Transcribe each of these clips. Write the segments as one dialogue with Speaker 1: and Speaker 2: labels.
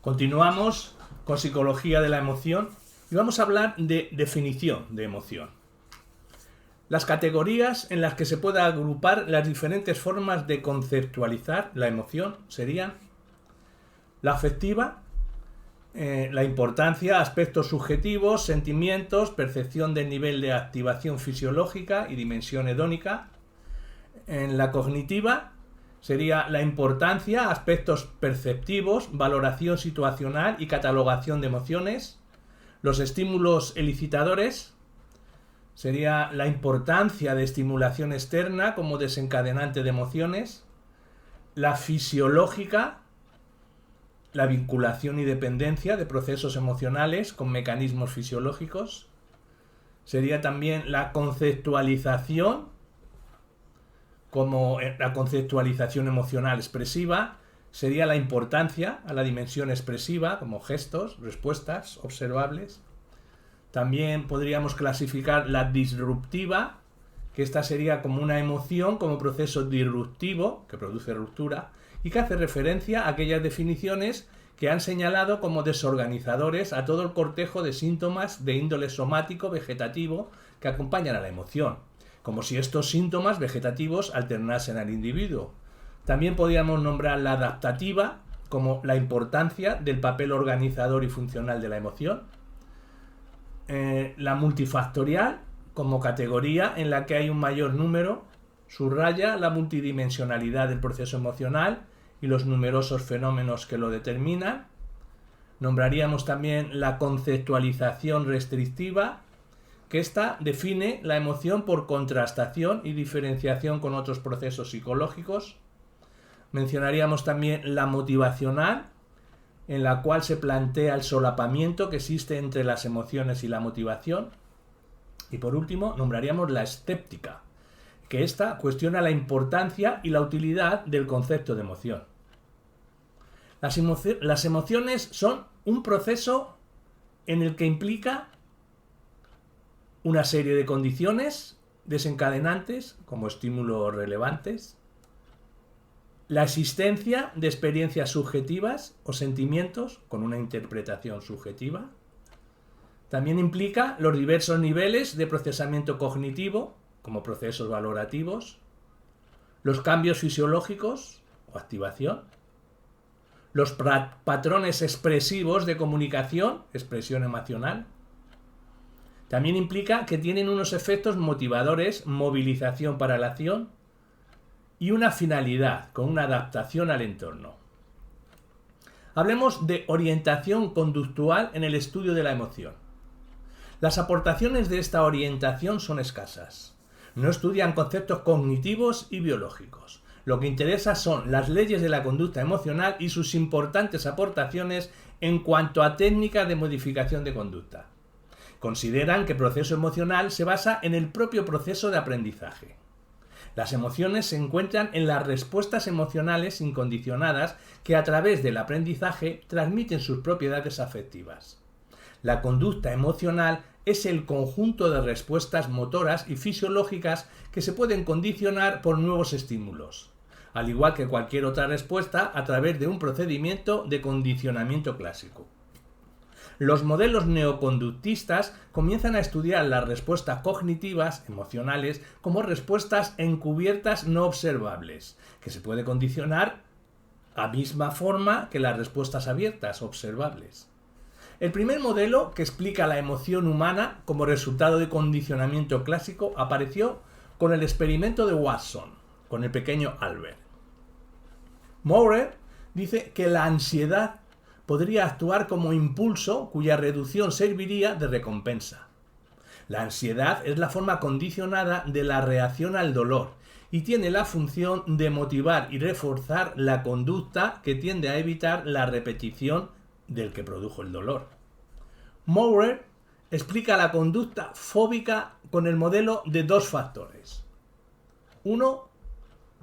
Speaker 1: Continuamos con psicología de la emoción y vamos a hablar de definición de emoción. Las categorías en las que se puede agrupar las diferentes formas de conceptualizar la emoción serían la afectiva, la importancia, aspectos subjetivos, sentimientos, percepción del nivel de activación fisiológica y dimensión hedónica. En la cognitiva sería la importancia, aspectos perceptivos, valoración situacional y catalogación de emociones. Los estímulos elicitadores sería la importancia de estimulación externa como desencadenante de emociones. La fisiológica, la vinculación y dependencia de procesos emocionales con mecanismos fisiológicos. Sería también la conceptualización, como la conceptualización emocional expresiva. Sería la importancia a la dimensión expresiva, como gestos, respuestas observables. También podríamos clasificar la disruptiva, que esta sería como una emoción, como proceso disruptivo, que produce ruptura, y que hace referencia a aquellas definiciones que han señalado como desorganizadores a todo el cortejo de síntomas de índole somático vegetativo que acompañan a la emoción, como si estos síntomas vegetativos alternasen al individuo. También podríamos nombrar la adaptativa como la importancia del papel organizador y funcional de la emoción. La multifactorial como categoría en la que hay un mayor número, subraya la multidimensionalidad del proceso emocional y los numerosos fenómenos que lo determinan. Nombraríamos también la conceptualización restrictiva, que ésta define la emoción por contrastación y diferenciación con otros procesos psicológicos. Mencionaríamos también la motivacional, en la cual se plantea el solapamiento que existe entre las emociones y la motivación. Y por último, nombraríamos la escéptica, que ésta cuestiona la importancia y la utilidad del concepto de emoción. Las emociones son un proceso en el que implica una serie de condiciones desencadenantes como estímulos relevantes, la existencia de experiencias subjetivas o sentimientos con una interpretación subjetiva. También implica los diversos niveles de procesamiento cognitivo, como procesos valorativos, los cambios fisiológicos o activación, los patrones expresivos de comunicación, expresión emocional. También implica que tienen unos efectos motivadores, movilización para la acción, y una finalidad, con una adaptación al entorno. Hablemos de orientación conductual en el estudio de la emoción. Las aportaciones de esta orientación son escasas. No estudian conceptos cognitivos y biológicos. Lo que interesa son las leyes de la conducta emocional y sus importantes aportaciones en cuanto a técnicas de modificación de conducta. Consideran que el proceso emocional se basa en el propio proceso de aprendizaje. Las emociones se encuentran en las respuestas emocionales incondicionadas que a través del aprendizaje transmiten sus propiedades afectivas. La conducta emocional es el conjunto de respuestas motoras y fisiológicas que se pueden condicionar por nuevos estímulos, al igual que cualquier otra respuesta a través de un procedimiento de condicionamiento clásico. Los modelos neoconductistas comienzan a estudiar las respuestas cognitivas, emocionales, como respuestas encubiertas no observables, que se puede condicionar a misma forma que las respuestas abiertas observables. El primer modelo que explica la emoción humana como resultado de condicionamiento clásico apareció con el experimento de Watson, con el pequeño Albert. Maurer dice que la ansiedad podría actuar como impulso cuya reducción serviría de recompensa. La ansiedad es la forma condicionada de la reacción al dolor y tiene la función de motivar y reforzar la conducta que tiende a evitar la repetición del que produjo el dolor. Maurer explica la conducta fóbica con el modelo de dos factores. Uno,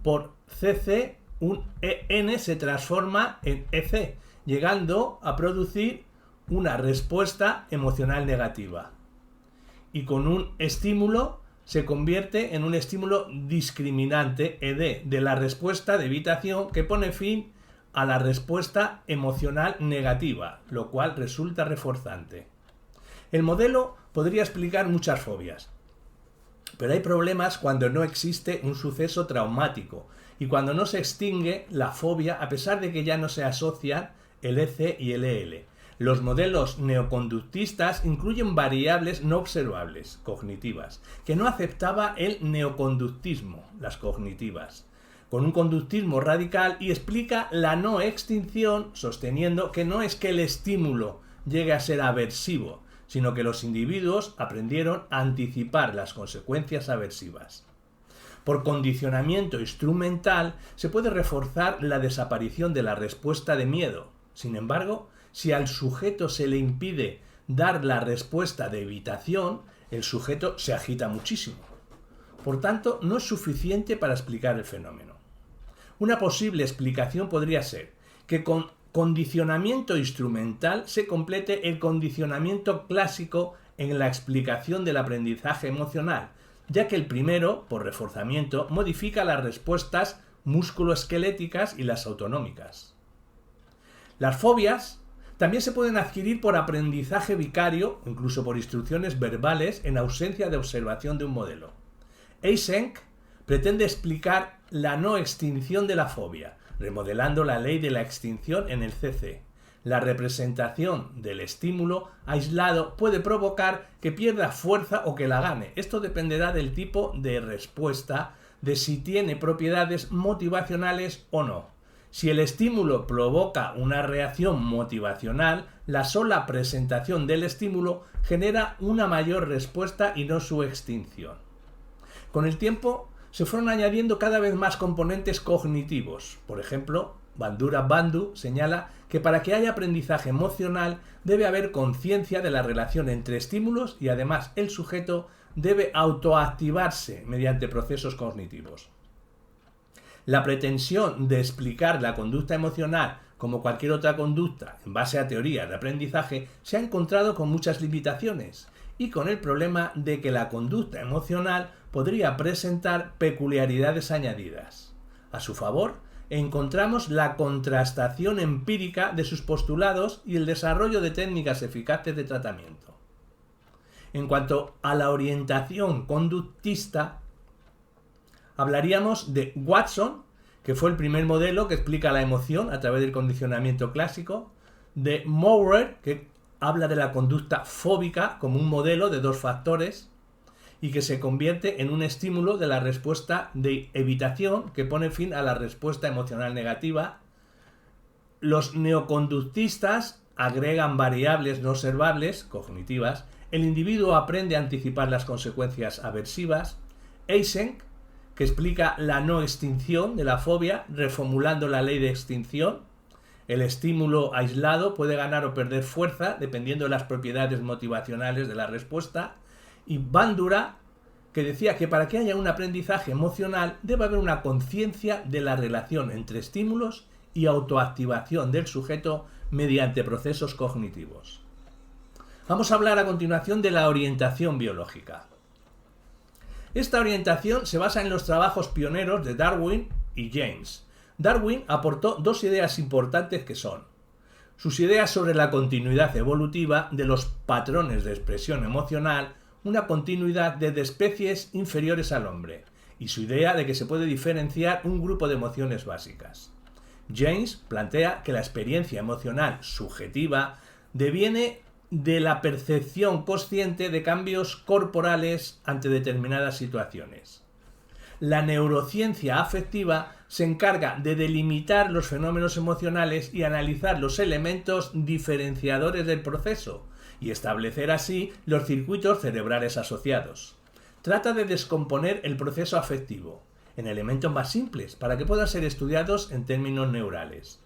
Speaker 1: por CC, un EN se transforma en EC, llegando a producir una respuesta emocional negativa. Y con un estímulo se convierte en un estímulo discriminante, ED, de la respuesta de evitación que pone fin a la respuesta emocional negativa, lo cual resulta reforzante. El modelo podría explicar muchas fobias, pero hay problemas cuando no existe un suceso traumático y cuando no se extingue la fobia a pesar de que ya no se asocian el EC y el EL. Los modelos neoconductistas incluyen variables no observables, cognitivas, que no aceptaba el neoconductismo, las cognitivas, con un conductismo radical, y explica la no extinción sosteniendo que no es que el estímulo llegue a ser aversivo, sino que los individuos aprendieron a anticipar las consecuencias aversivas. Por condicionamiento instrumental se puede reforzar la desaparición de la respuesta de miedo. Sin embargo, si al sujeto se le impide dar la respuesta de evitación, el sujeto se agita muchísimo. Por tanto, no es suficiente para explicar el fenómeno. Una posible explicación podría ser que con condicionamiento instrumental se complete el condicionamiento clásico en la explicación del aprendizaje emocional, ya que el primero, por reforzamiento, modifica las respuestas musculoesqueléticas y las autonómicas. Las fobias también se pueden adquirir por aprendizaje vicario, incluso por instrucciones verbales en ausencia de observación de un modelo. Eysenck pretende explicar la no extinción de la fobia, remodelando la ley de la extinción en el CC. La representación del estímulo aislado puede provocar que pierda fuerza o que la gane. Esto dependerá del tipo de respuesta, de si tiene propiedades motivacionales o no. Si el estímulo provoca una reacción motivacional, la sola presentación del estímulo genera una mayor respuesta y no su extinción. Con el tiempo se fueron añadiendo cada vez más componentes cognitivos. Por ejemplo, Bandura Bandhu señala que para que haya aprendizaje emocional debe haber conciencia de la relación entre estímulos y además el sujeto debe autoactivarse mediante procesos cognitivos. La pretensión de explicar la conducta emocional como cualquier otra conducta en base a teorías de aprendizaje se ha encontrado con muchas limitaciones y con el problema de que la conducta emocional podría presentar peculiaridades añadidas. A su favor, encontramos la contrastación empírica de sus postulados y el desarrollo de técnicas eficaces de tratamiento. En cuanto a la orientación conductista, hablaríamos de Watson, que fue el primer modelo que explica la emoción a través del condicionamiento clásico, de Maurer, que habla de la conducta fóbica como un modelo de dos factores y que se convierte en un estímulo de la respuesta de evitación que pone fin a la respuesta emocional negativa. Los neoconductistas agregan variables no observables, cognitivas. El individuo aprende a anticipar las consecuencias aversivas. Eysenck, que explica la no extinción de la fobia, reformulando la ley de extinción. El estímulo aislado puede ganar o perder fuerza dependiendo de las propiedades motivacionales de la respuesta. Y Bandura, que decía que para que haya un aprendizaje emocional debe haber una conciencia de la relación entre estímulos y autoactivación del sujeto mediante procesos cognitivos. Vamos a hablar a continuación de la orientación biológica. Esta orientación se basa en los trabajos pioneros de Darwin y James. Darwin aportó dos ideas importantes que son sus ideas sobre la continuidad evolutiva de los patrones de expresión emocional, una continuidad desde especies inferiores al hombre, y su idea de que se puede diferenciar un grupo de emociones básicas. James plantea que la experiencia emocional subjetiva deviene de la percepción consciente de cambios corporales ante determinadas situaciones. La neurociencia afectiva se encarga de delimitar los fenómenos emocionales y analizar los elementos diferenciadores del proceso y establecer así los circuitos cerebrales asociados. Trata de descomponer el proceso afectivo en elementos más simples para que puedan ser estudiados en términos neurales.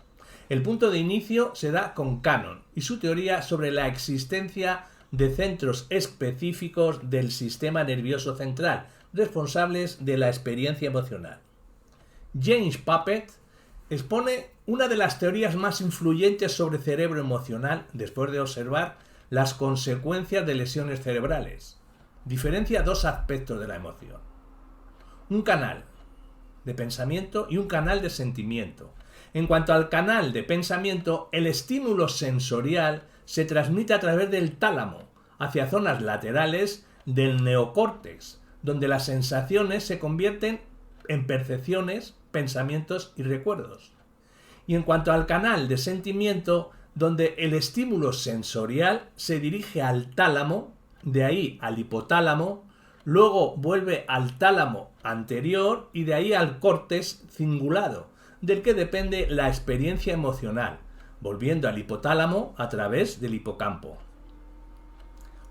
Speaker 1: El punto de inicio se da con Cannon y su teoría sobre la existencia de centros específicos del sistema nervioso central, responsables de la experiencia emocional. James Puppet expone una de las teorías más influyentes sobre cerebro emocional después de observar las consecuencias de lesiones cerebrales. Diferencia dos aspectos de la emoción: un canal de pensamiento y un canal de sentimiento. En cuanto al canal de pensamiento, el estímulo sensorial se transmite a través del tálamo, hacia zonas laterales del neocórtex, donde las sensaciones se convierten en percepciones, pensamientos y recuerdos. Y en cuanto al canal de sentimiento, donde el estímulo sensorial se dirige al tálamo, de ahí al hipotálamo, luego vuelve al tálamo anterior y de ahí al córtex cingulado, del que depende la experiencia emocional, volviendo al hipotálamo a través del hipocampo.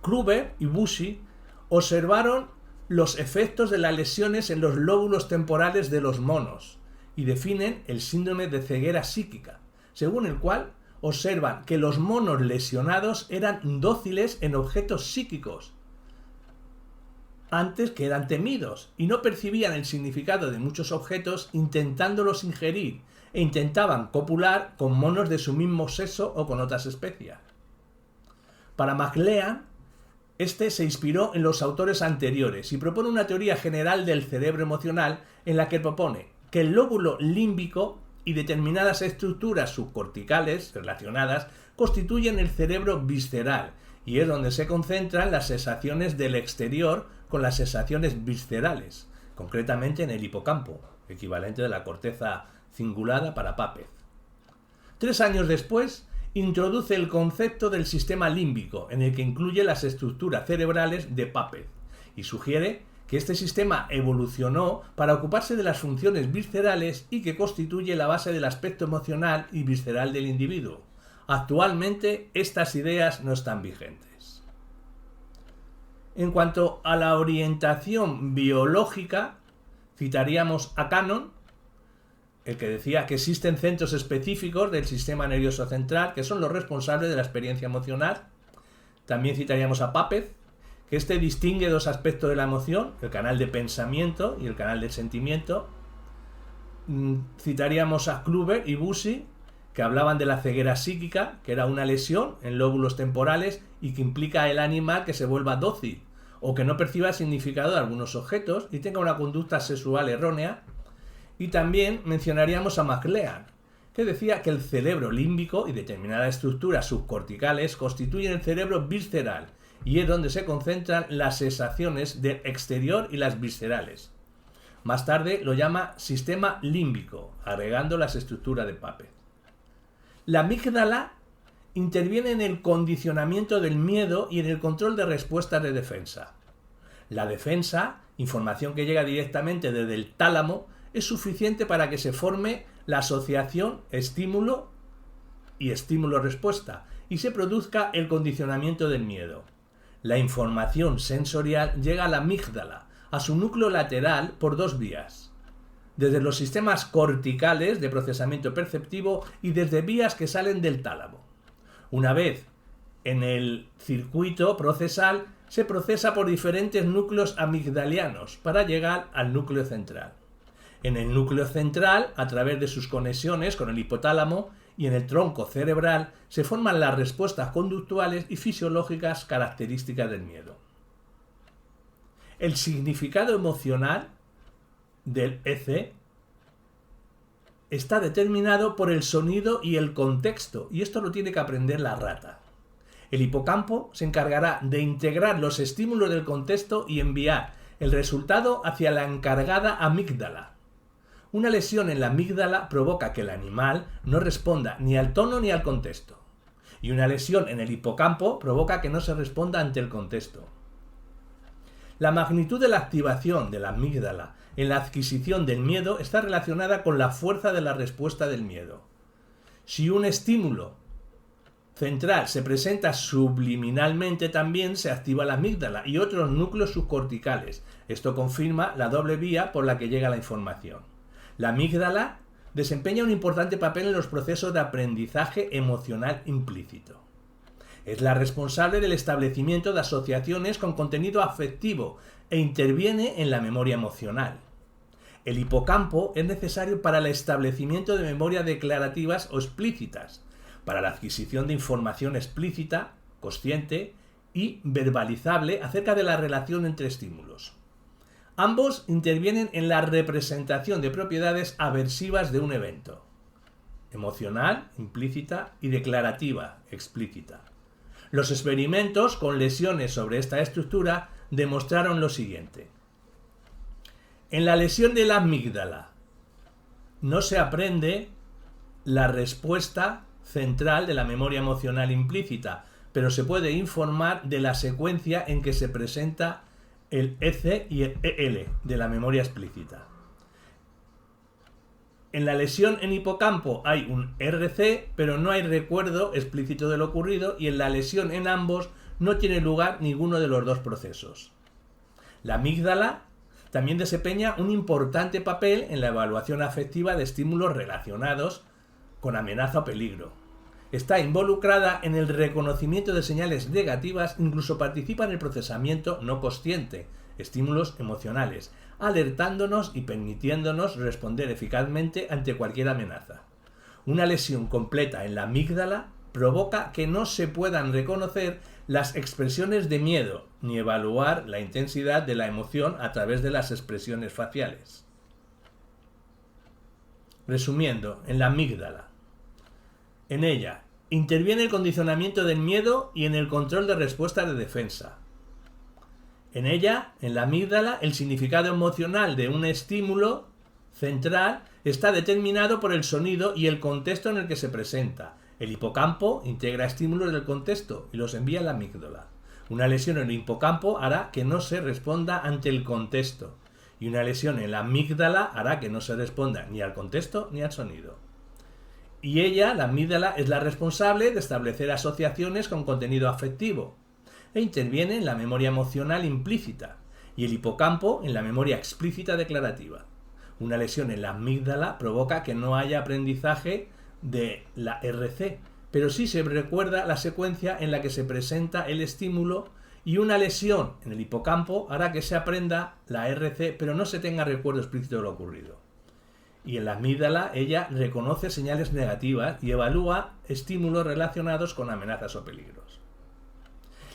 Speaker 1: Kluver y Bussy observaron los efectos de las lesiones en los lóbulos temporales de los monos y definen el síndrome de ceguera psíquica, según el cual observan que los monos lesionados eran dóciles en objetos psíquicos, antes que eran temidos, y no percibían el significado de muchos objetos intentándolos ingerir, e intentaban copular con monos de su mismo sexo o con otras especies. Para McLean, este se inspiró en los autores anteriores y propone una teoría general del cerebro emocional en la que propone que el lóbulo límbico y determinadas estructuras subcorticales relacionadas constituyen el cerebro visceral, y es donde se concentran las sensaciones del exterior con las sensaciones viscerales, concretamente en el hipocampo, equivalente de la corteza cingulada para Pápez. 3 años después, introduce el concepto del sistema límbico, en el que incluye las estructuras cerebrales de Pápez, y sugiere que este sistema evolucionó para ocuparse de las funciones viscerales y que constituye la base del aspecto emocional y visceral del individuo. Actualmente, estas ideas no están vigentes. En cuanto a la orientación biológica, citaríamos a Cannon, el que decía que existen centros específicos del sistema nervioso central que son los responsables de la experiencia emocional. También citaríamos a Pápez, que este distingue dos aspectos de la emoción, el canal de pensamiento y el canal de sentimiento. Citaríamos a Kluver y Bussy, que hablaban de la ceguera psíquica, que era una lesión en lóbulos temporales y que implica el animal que se vuelva dócil o que no perciba el significado de algunos objetos y tenga una conducta sexual errónea. Y también mencionaríamos a McLean, que decía que el cerebro límbico y determinadas estructuras subcorticales constituyen el cerebro visceral y es donde se concentran las sensaciones del exterior y las viscerales. Más tarde lo llama sistema límbico, agregando las estructuras de Pápez. La amígdala interviene en el condicionamiento del miedo y en el control de respuestas de defensa. La defensa, información que llega directamente desde el tálamo, es suficiente para que se forme la asociación estímulo y estímulo-respuesta y se produzca el condicionamiento del miedo. La información sensorial llega a la amígdala, a su núcleo lateral, por 2 vías. Desde los sistemas corticales de procesamiento perceptivo y desde vías que salen del tálamo. Una vez en el circuito procesal, se procesa por diferentes núcleos amigdalianos para llegar al núcleo central. En el núcleo central, a través de sus conexiones con el hipotálamo y en el tronco cerebral, se forman las respuestas conductuales y fisiológicas características del miedo. El significado emocional del EC está determinado por el sonido y el contexto, y esto lo tiene que aprender la rata. El hipocampo se encargará de integrar los estímulos del contexto y enviar el resultado hacia la encargada amígdala. Una lesión en la amígdala provoca que el animal no responda ni al tono ni al contexto. Y una lesión en el hipocampo provoca que no se responda ante el contexto. La magnitud de la activación de la amígdala en la adquisición del miedo está relacionada con la fuerza de la respuesta del miedo. Si un estímulo central se presenta subliminalmente, también se activa la amígdala y otros núcleos subcorticales. Esto confirma la doble vía por la que llega la información. La amígdala desempeña un importante papel en los procesos de aprendizaje emocional implícito. Es la responsable del establecimiento de asociaciones con contenido afectivo e interviene en la memoria emocional. El hipocampo es necesario para el establecimiento de memorias declarativas o explícitas, para la adquisición de información explícita, consciente y verbalizable acerca de la relación entre estímulos. Ambos intervienen en la representación de propiedades aversivas de un evento. emocional, implícita, y declarativa, explícita. Los experimentos con lesiones sobre esta estructura demostraron lo siguiente. En la lesión de la amígdala no se aprende la respuesta central de la memoria emocional implícita, pero se puede informar de la secuencia en que se presenta el EC y el EL de la memoria explícita. En la lesión en hipocampo hay un RC, pero no hay recuerdo explícito de lo ocurrido, y en la lesión en ambos no tiene lugar ninguno de los dos procesos. La amígdala también desempeña un importante papel en la evaluación afectiva de estímulos relacionados con amenaza o peligro. Está involucrada en el reconocimiento de señales negativas, incluso participa en el procesamiento no consciente, estímulos emocionales, alertándonos y permitiéndonos responder eficazmente ante cualquier amenaza. Una lesión completa en la amígdala provoca que no se puedan reconocer las expresiones de miedo ni evaluar la intensidad de la emoción a través de las expresiones faciales. Resumiendo, en la amígdala. En ella interviene el condicionamiento del miedo y en el control de respuesta de defensa. En ella, en la amígdala, el significado emocional de un estímulo central está determinado por el sonido y el contexto en el que se presenta. El hipocampo integra estímulos del contexto y los envía a la amígdala. Una lesión en el hipocampo hará que no se responda ante el contexto, y una lesión en la amígdala hará que no se responda ni al contexto ni al sonido. Y ella, la amígdala, es la responsable de establecer asociaciones con contenido afectivo, e interviene en la memoria emocional implícita, y el hipocampo en la memoria explícita declarativa. Una lesión en la amígdala provoca que no haya aprendizaje de la RC, pero sí se recuerda la secuencia en la que se presenta el estímulo, y una lesión en el hipocampo hará que se aprenda la RC, pero no se tenga recuerdo explícito de lo ocurrido. Y en la amígdala ella reconoce señales negativas y evalúa estímulos relacionados con amenazas o peligros.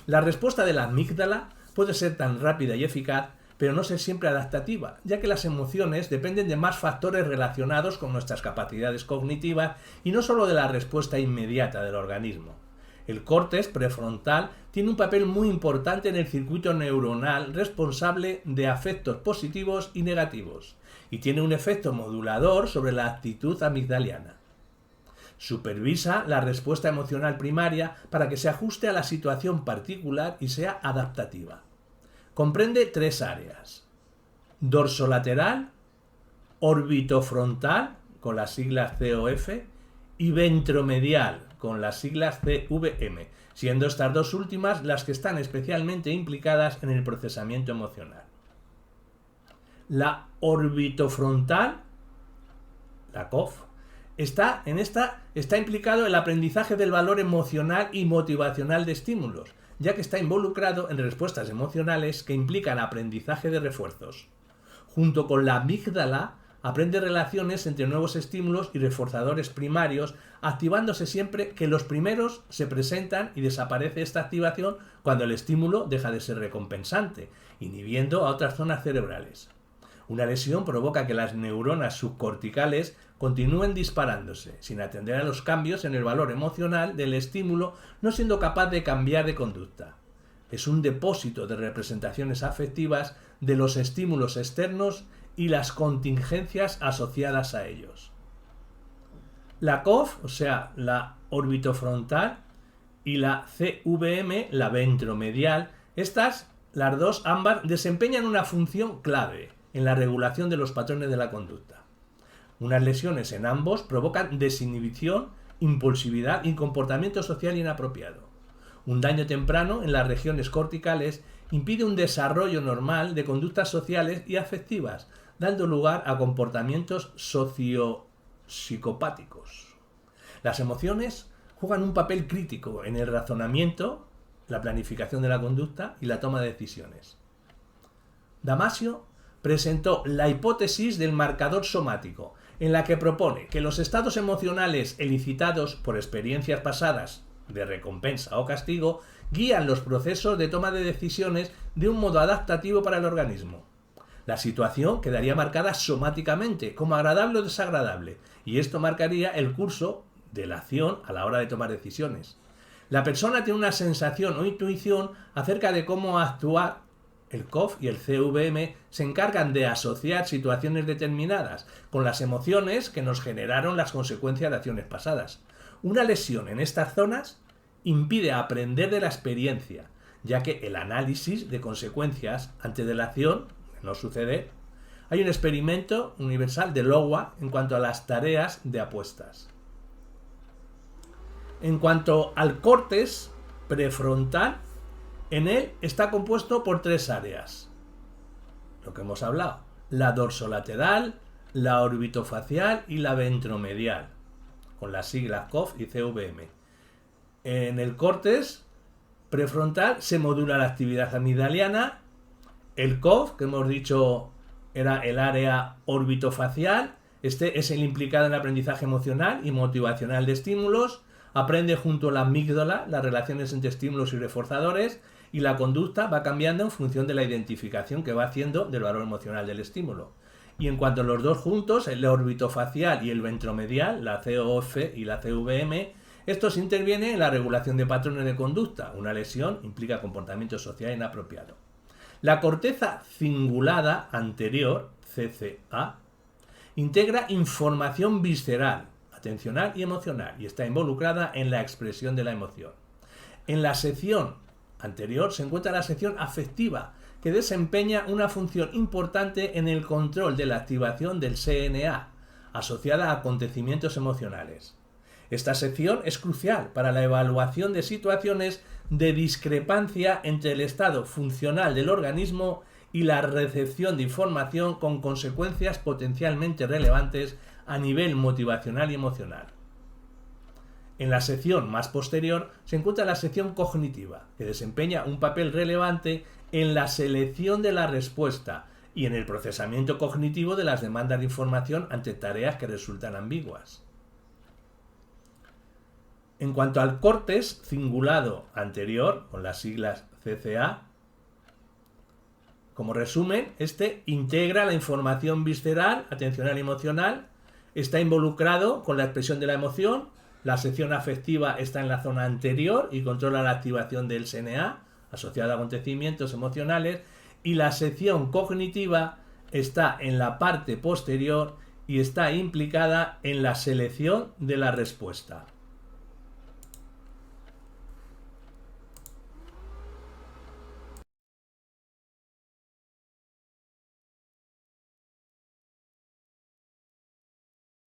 Speaker 1: La respuesta de la amígdala puede ser tan rápida y eficaz, pero no ser siempre adaptativa, ya que las emociones dependen de más factores relacionados con nuestras capacidades cognitivas y no solo de la respuesta inmediata del organismo. El córtex prefrontal tiene un papel muy importante en el circuito neuronal responsable de afectos positivos y negativos, y tiene un efecto modulador sobre la actitud amigdaliana. Supervisa la respuesta emocional primaria para que se ajuste a la situación particular y sea adaptativa. Comprende 3 áreas: dorsolateral, orbitofrontal, con las siglas COF, y ventromedial, con las siglas CVM, siendo estas dos últimas las que están especialmente implicadas en el procesamiento emocional. La orbitofrontal, la COF, está implicado el aprendizaje del valor emocional y motivacional de estímulos, ya que está involucrado en respuestas emocionales que implican aprendizaje de refuerzos. Junto con la amígdala, aprende relaciones entre nuevos estímulos y reforzadores primarios, activándose siempre que los primeros se presentan, y desaparece esta activación cuando el estímulo deja de ser recompensante, inhibiendo a otras zonas cerebrales. Una lesión provoca que las neuronas subcorticales continúen disparándose, sin atender a los cambios en el valor emocional del estímulo, no siendo capaz de cambiar de conducta. Es un depósito de representaciones afectivas de los estímulos externos y las contingencias asociadas a ellos. La COF, o sea, la orbitofrontal, y la CVM, la ventromedial, las dos ambas, desempeñan una función clave en la regulación de los patrones de la conducta. Unas lesiones en ambos provocan desinhibición, impulsividad y comportamiento social inapropiado. Un daño temprano en las regiones corticales impide un desarrollo normal de conductas sociales y afectivas, dando lugar a comportamientos socio-psicopáticos. Las emociones juegan un papel crítico en el razonamiento, la planificación de la conducta y la toma de decisiones. Damasio presentó la hipótesis del marcador somático, en la que propone que los estados emocionales elicitados por experiencias pasadas de recompensa o castigo guían los procesos de toma de decisiones de un modo adaptativo para el organismo. La situación quedaría marcada somáticamente, como agradable o desagradable, y esto marcaría el curso de la acción a la hora de tomar decisiones. La persona tiene una sensación o intuición acerca de cómo actuar. El COF y el CVM se encargan de asociar situaciones determinadas con las emociones que nos generaron las consecuencias de acciones pasadas. Una lesión en estas zonas impide aprender de la experiencia, ya que el análisis de consecuencias antes de la acción no sucede. Hay un experimento universal de Iowa en cuanto a las tareas de apuestas. En cuanto al córtex prefrontal, en él está compuesto por 3 áreas. Lo que hemos hablado: la dorsolateral, la orbitofacial y la ventromedial, con las siglas COF y CVM. En el córtex prefrontal se modula la actividad amigdaliana. El COF, que hemos dicho era el área orbitofacial, este es el implicado en el aprendizaje emocional y motivacional de estímulos. Aprende junto a la amígdala las relaciones entre estímulos y reforzadores, y la conducta va cambiando en función de la identificación que va haciendo del valor emocional del estímulo. Y en cuanto a los dos juntos, el orbitofacial y el ventromedial, la COF y la CVM, estos intervienen en la regulación de patrones de conducta. Una lesión implica comportamiento social inapropiado. La corteza cingulada anterior, CCA, integra información visceral, atencional y emocional, y está involucrada en la expresión de la emoción. En la sección anterior se encuentra la sección afectiva, que desempeña una función importante en el control de la activación del CNA, asociada a acontecimientos emocionales. Esta sección es crucial para la evaluación de situaciones de discrepancia entre el estado funcional del organismo y la recepción de información con consecuencias potencialmente relevantes a nivel motivacional y emocional. En la sección más posterior se encuentra la sección cognitiva, que desempeña un papel relevante en la selección de la respuesta y en el procesamiento cognitivo de las demandas de información ante tareas que resultan ambiguas. En cuanto al córtex cingulado anterior, con las siglas CCA, como resumen, este integra la información visceral, atencional y emocional, está involucrado con la expresión de la emoción. La sección afectiva está en la zona anterior y controla la activación del CNA, asociada a acontecimientos emocionales, y la sección cognitiva está en la parte posterior y está implicada en la selección de la respuesta.